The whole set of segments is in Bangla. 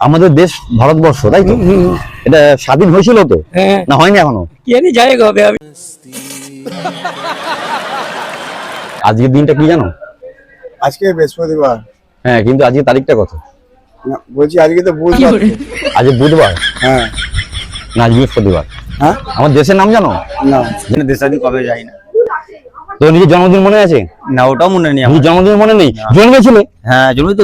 আমাদের দেশ ভারতবর্ষ, তাই তো? এটা স্বাধীন হয়েছিল তো, না হয়নি এখনো? আজকের দিনটা কি জানো? আজকে বৃহস্পতিবার। হ্যাঁ, কিন্তু আজকে তারিখটা কত? না, বলছি আজকে তো বুধবার। আজ বুধবার। হ্যাঁ। না, আজ বৃহস্পতিবার। হ্যাঁ, আমার দেশের নাম জানো? না। দেশ স্বাধীন কবে যাই না। তো নিজের জন্মদিন মনে আছে? না, ওটাও মনে নেই আমার। নিজের জন্মদিন মনে নেই? জন্মেছিলে? হ্যাঁ, জন্যই তো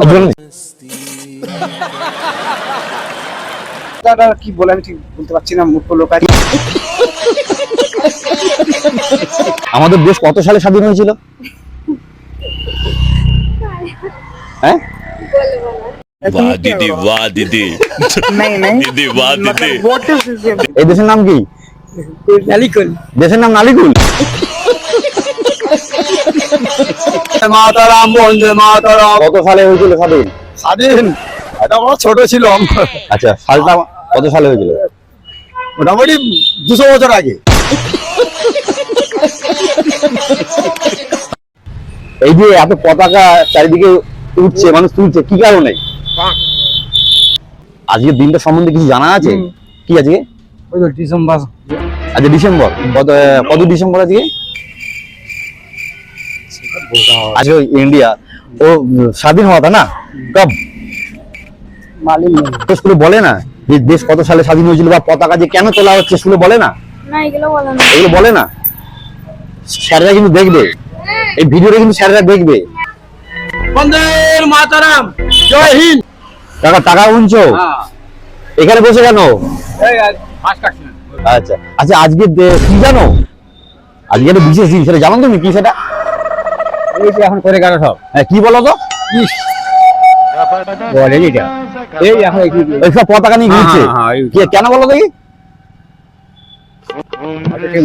দাদা কি বলে আমি ঠিক বলতে পারছি না, মূর্খ লোক আছে। আমাদের দেশ কত সালে স্বাধীন হয়েছিল? হ্যাঁ, वाह दीदी वाह दीदी नहीं नहीं दीदी वाह दीदी व्हाट इज दिस? এই দেশের নাম কি? নালিকুল। দেশের নাম নালিকুল। মাতারাম, বন্দে মাতারাম। কত সালে হয়েছিল স্বাধীন? স্বাধীন এটা আমরা ছোট ছিলাম, আচ্ছা, সালটা কত সালে হয়েছিল? মোটামুটি 200 বছর আগে। এই যে এত পতাকা চারিদিকে উঠছে, মানুষ তুলছে, কি কারণে? আজকের দিনটা সম্বন্ধে কিছু জানা আছে? কি আজকে? ওই তো ডিসেম্বর। আজকে ডিসেম্বর। কত ডিসেম্বর আজকে? আজকে ইন্ডিয়া ও স্বাধীন হওয়া তা না, কব? মালিক নেই। তো স্কুলে বলে না যে দেশ কত সালে স্বাধীন হয়েছিল, বা পতাকা যে কেন তোলা হচ্ছে, স্কুলে বলে না? না, এগুলো বলে না। এগুলো বলে না। স্যাররা কিন্তু দেখবে, এই ভিডিওটা কিন্তু স্যাররা দেখবে। বন্দে মাতারাম, জয় হিন্দ। টাকা উনছো এখানে বসে কেন? আচ্ছা আচ্ছা, আজকে কি জানো? আজকে একটা বিশেষ দিন, সেটা জানো তুমি? কি সেটা? এখন করে গেল সব। হ্যাঁ, কি বলো তো? বলে এটা এই এখন এইসব পতাকা নিয়ে ঘুরছে, কেন বলো দেখি?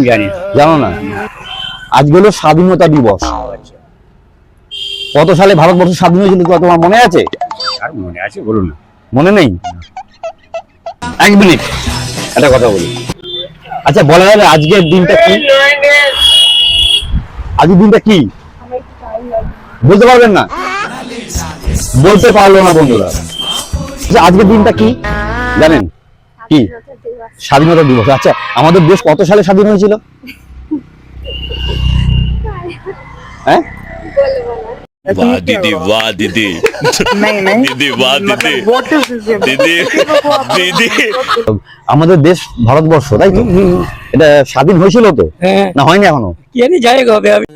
জানি জানো না? আজকে হলো স্বাধীনতা দিবস। কত সালে ভারতবর্ষ স্বাধীন হয়েছিল তোমার মনে আছে? আর মনে আছে বলুন না। মনে নেই? এক মিনিট, একটা কথা বলি। আচ্ছা, বলা যাবে আজকের দিনটা কি? আজকের দিনটা কি বলতে পারবেন না? বলতে পারলো না বন্ধুরা। আচ্ছা, আজকের দিনটা কি জানেন? কি? স্বাধীনতা দিবস। আচ্ছা, আমাদের দেশ কত সালে স্বাধীন হয়েছিল? হ্যাঁ, वाह दीदी वाह दीदी नहीं नहीं दीदी वाह दीदी व्हाट इज दिस? दीदी दीदी আমাদের দেশ ভারতবর্ষ, তাই তো? এটা স্বাধীন হয়েছিল তো, না হয়নি এখনো? জানি জায়গা হবে আমি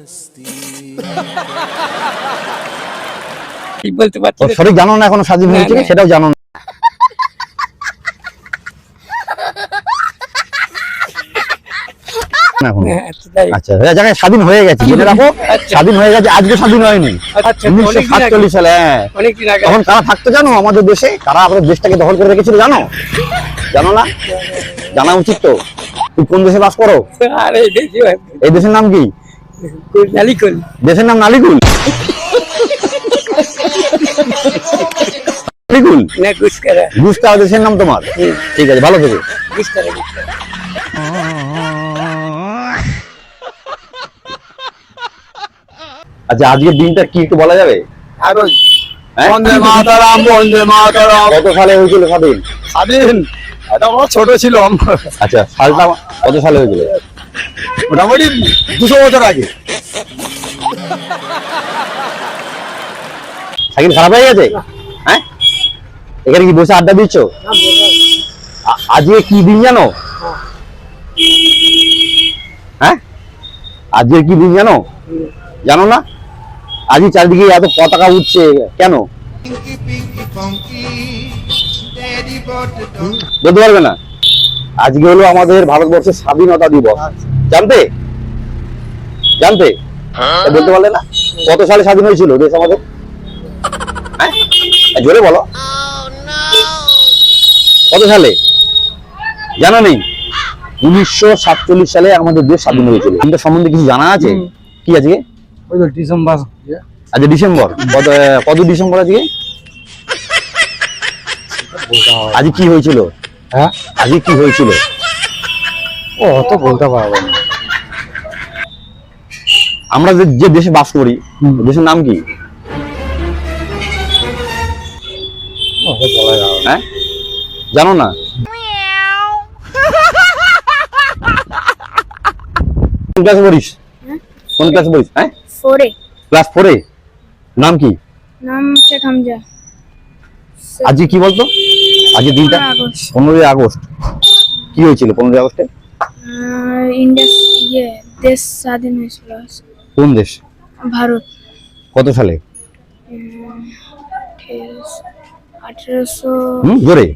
কি বলতে পারছি না। সঠিক জানো না এখনো স্বাধীন হয়েছিল? সেটাও জানো না? এখনো? আচ্ছা, জায়গায় স্বাধীন হয়ে গেছে, জেনে রাখো। স্বাধীন হয়ে গেছে, আজকে স্বাধীন হয়নি। 1947 সালে। হ্যাঁ, অনেকদিন আগে। তখন কারা থাকতো জানো আমাদের দেশে? কারা আমাদের দেশটাকে দখল করে রেখেছিল জানো? জানো না? জানা উচিত তো। তুই কোন দেশে বাস করো? আরে দেখি এই দেশের নাম কি? নালিকুল। দেশের নাম নালিকুল। নালিকুল না গুসকারা। গুস্কা দেশের নাম তোমার? ঠিক আছে, ভালো থেকো। গুসকারা। আচ্ছা, আজকের দিনটা কি একটু বলা যাবে? আর ওই হ্যাঁ? বন্দে মাতারাম, বন্দে মাতারাম। কত সালে হয়েছিল স্বাধীন? স্বাধীন এটা আমরা ছোট ছিলাম, আচ্ছা, সালটা কত সালে হয়েছিল? মোটামুটি 200 বছর আগে। সাইকেল খারাপ হয়ে গেছে? হ্যাঁ, এখানে কি বসে আড্ডা দিচ্ছ? আজকে কি দিন জানো? হ্যাঁ, আজকে কি দিন জানো? জানো না? আজকে চারিদিকে এত পতাকা উঠছে কেন? বলতে পারবে না? আজকে হলো আমাদের ভারতবর্ষের স্বাধীনতা দিবস। জানতে জানতে তা বলতে পারলে না? কত সালে স্বাধীন হয়েছিল দেশ আমাদের? হ্যাঁ, জোরে বলো। কত সালে জানা নেই? 1947 সালে আমাদের দেশ স্বাধীন হয়েছিল। দিনটা সম্বন্ধে কিছু জানা আছে? কি আজকে? ওই তো ডিসেম্বর। আজকে ডিসেম্বর। কত ডিসেম্বর আজকে? আজকে কি হয়েছিল? হ্যাঁ, আজকে কি হয়েছিল? ও অত বলতে পারবো না। আমরা যে দেশে বাস করি, দেশের নাম কি? অত বলা যাবে না। হ্যাঁ, জানো না? কোন ক্লাসে পড়িস? কোন ক্লাসে পড়িস? হ্যাঁ, 4 এ। ক্লাস 4 এ। নাম কি? নাম শেখ হামজা। আজকে কি বলতো? আজকে দিনটা 15 আগস্ট। 15 আগস্ট। কি হয়েছিল 15 আগস্টে? ইন্ডিয়া দেশ স্বাধীন হয়েছিল। কোন দেশ? ভারত। কত সালে? 1800 জোরে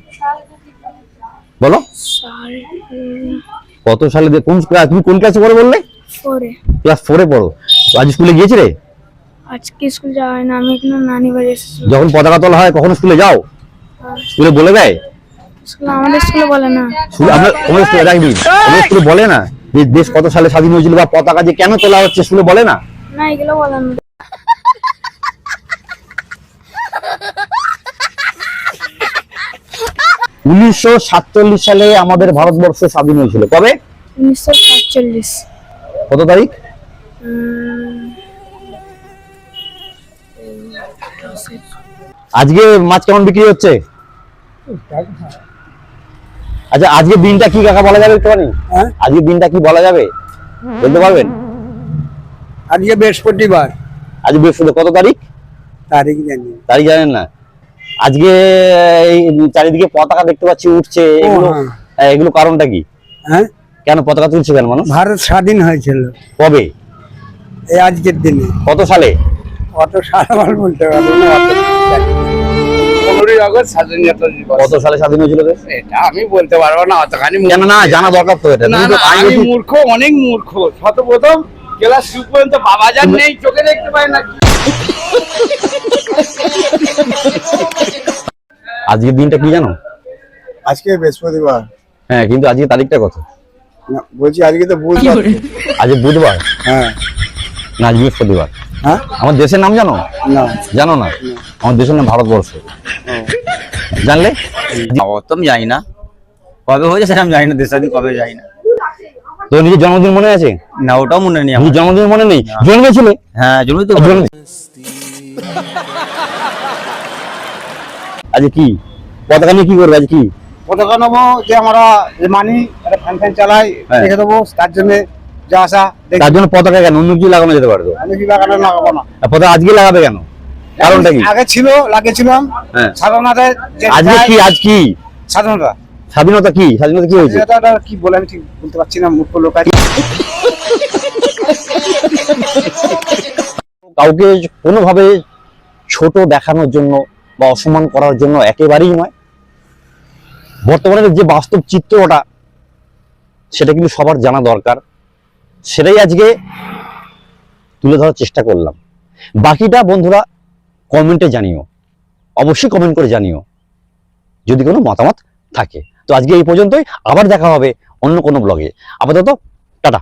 বলো। সাল কত সালে কোন ক্লাস? তুমি কোন ক্লাসে পড়ো বললে? 4 এ। ক্লাস 4 এ পড়ো। আজ স্কুলে গিয়েছিলে? আজকে স্কুল যাওয়া হয় না, আমি এখানে নানি বাড়ি এসেছি। যখন পতাকা তোলা হয় কখন স্কুলে যাও? স্কুলে বলে দেয়? আমাদের স্কুলে বলে না। আমাদের স্কুলে রাখবি, আমাদের স্কুলে বলে না যে দেশ কত সালে স্বাধীন হয়েছিল বা পতাকা যে কেন তোলা হচ্ছে, স্কুলে বলে না? না, এগুলো বলে না। 1947 সালে আমাদের ভারতবর্ষ স্বাধীন হয়েছিল। কবে? 1947। কত তারিখ? আজকে মাছ কেমন বিক্রি হচ্ছে? আচ্ছা, আজকে দিনটা কি কাকা বলা যাবে একটুখানি? আজকে দিনটা কি বলা যাবে, বলতে পারবেন? আজকে বৃহস্পতিবার। আজ বৃহস্পতিবার। কত তারিখ? তারিখ জানি। তারিখ জানেন না? আজকে এই চারিদিকে পতাকা দেখতে পাচ্ছি উঠছে, এগুলো এগুলো কারণটা কি? হ্যাঁ, কেন পতাকা তুলছে কেন মানুষ? ভারত স্বাধীন হয়েছিল কবে? এই আজকের দিনে। কত সালে? অত সারা বলতে পারবো না। 15 আগস্ট স্বাধীনতা দিবস। কত সালে স্বাধীন হয়েছিল রে? এটা আমি বলতে পারবো না, অতখানি কেন না জানা দরকার তো এটা। না, তুমি তো না, আইন আমি অফিস- মূর্খ, অনেক মূর্খ। প্রথম ক্লাস 2 পর্যন্ত বাবাজান নেই, চোখে দেখতে পাই না। আজকের দিনটা কি জানো? আজকে বৃহস্পতিবার। হ্যাঁ, কিন্তু আজকে তারিখটা কত? না, বলছি আজকে তো বুধবার। আজ বুধবার। হ্যাঁ। না, আজ বৃহস্পতিবার। হ্যাঁ, আমার দেশের নাম জানো? না। জানো না? আমার দেশের নাম ভারতবর্ষ। জানলে? অত আমি জানি না, কবে হয়েছে সেটা আমি জানি না, দেশ স্বাধীন কবে জানি না। তো নিজের জন্মদিন মনে আছে? না, ওটাও মনে নেই আমার। নিজের জন্মদিন মনে নেই? জন্মেছিলে? হ্যাঁ, জন্যই তো আজ কি পতাকা নিয়ে কি করবে? আজ কি পতাকা নেবো, যে আমরা যে মানি ফ্যান ফ্যান চালাই, হ্যাঁ। রেখে দেবো। তার জন্য যা আসা দেখি। তার জন্য পতাকা কেন? অন্য কিছু লাগানো যেতে পারতো। আমি কি লাগানো লাগাবো না। আর পতাকা আজকে লাগাবে কেন? কারণটা কি? আগে ছিল, লাগিয়েছিলাম। হ্যাঁ। স্বাধীনতা আজকে কি? আজ কি স্বাধীনতা স্বাধীনতা? কি স্বাধীনতা কি হয়েছে? স্বাধীনতাটা কি বলে আমি ঠিক বলতে পারছি না, মূর্খ লোক আছে। কাউকে কোনোভাবে ছোট দেখানোর জন্য বা অসম্মান করার জন্য একেবারেই নয়। বর্তমানের যে বাস্তব চিত্রটা, সেটা কিন্তু সবার জানা দরকার। সেটাই আজকে তুলে ধরার চেষ্টা করলাম। বাকিটা বন্ধুরা কমেন্টে জানিও, অবশ্যই কমেন্ট করে জানিও যদি কোনো মতামত থাকে। তো আজকে এই পর্যন্তই, আবার দেখা হবে অন্য কোনো ব্লগে। আপাতত টাটা।